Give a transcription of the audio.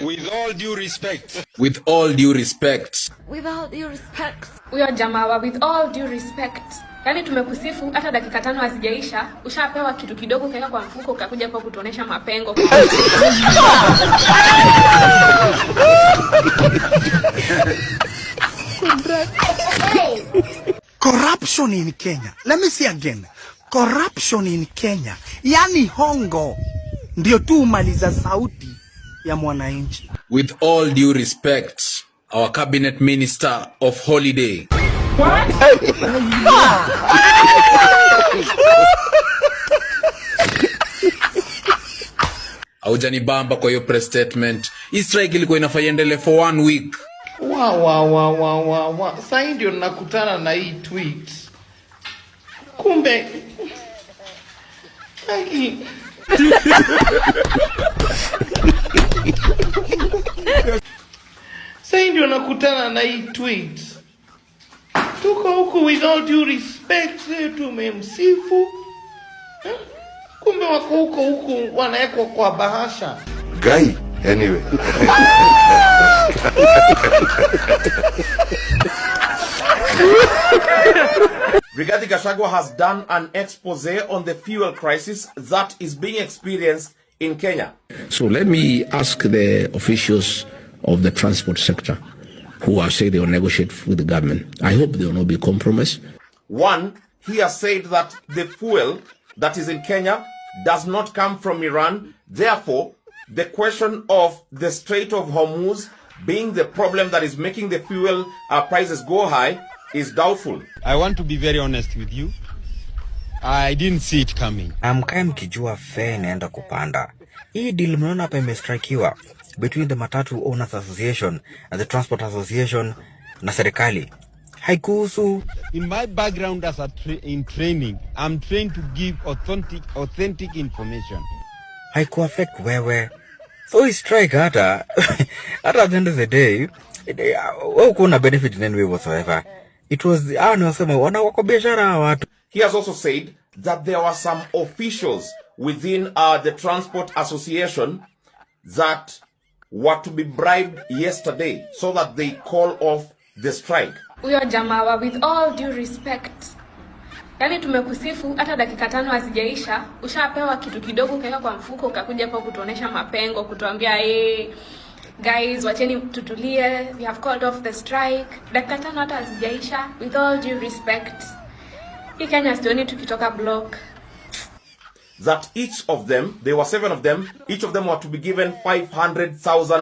With all due respect. With all due respect. With all due respect. Huyo jamaa with all due respect. Yaani tumekusifu hata dakika 5 hazijaisha, ushapewa kitu kidogo kaeka kwa mfuko ukakuja kwa kutuonesha mapengo. Corruption in Kenya. Let me say again. Corruption in Kenya. Yani hongo ndio tu maliza sauti ya mwananchi. With all due respect, our cabinet minister of holiday. What? Haujanibamba kwa hiyo press statement. Hii strike ilikuwa inafaa iendelee for 1 week. Sasa ndio nakutana na hii tweet. Kumbe sasa ndio nakutana na hii tweet. Tuko huku with all due respect tumemsifu. Kumbe wako huku wanaekwa kwa bahasha. Guy, anyway. Rigathi Gachagua has done an expose on the fuel crisis that is being experienced in Kenya. So let me ask the officials of the transport sector who are saying they will negotiate with the government. I hope they will not be compromised. One, he has said that the fuel that is in Kenya does not come from Iran. Therefore, the question of the Strait of Hormuz being the problem that is making the fuel prices go high is doubtful. I want to be very honest with you. I didn't see it coming. Amkae mkijua fare inaenda kupanda. Hii deal mnaona hapa imestrikiwa between the Matatu Owners Association and the Transport Association na serikali. Haikuhusu. In my background as in training, I'm trained to give authentic information. Haiku affect wewe. So hii strike hata at the end of the day, wewe kuna benefit in any way whatsoever. It was wanasema wako biashara watu. He has also said that there were some officials within the Transport Association that were to be bribed yesterday so that they call off the strike. Huyo jamaa with all due respect. Yaani tumekusifu hata dakika 5 hazijaisha, ushapewa kitu kidogo kaeka kwa mfuko ukakuja kwa kutuonesha mapengo, kutuambia guys wacheni tutulie, we have called off the strike. Dakika 5 hata hazijaisha, with all due respect. Hii Kenya sioni tukitoka block. That each of them, there were 7 of them, each of them were to be given 500,000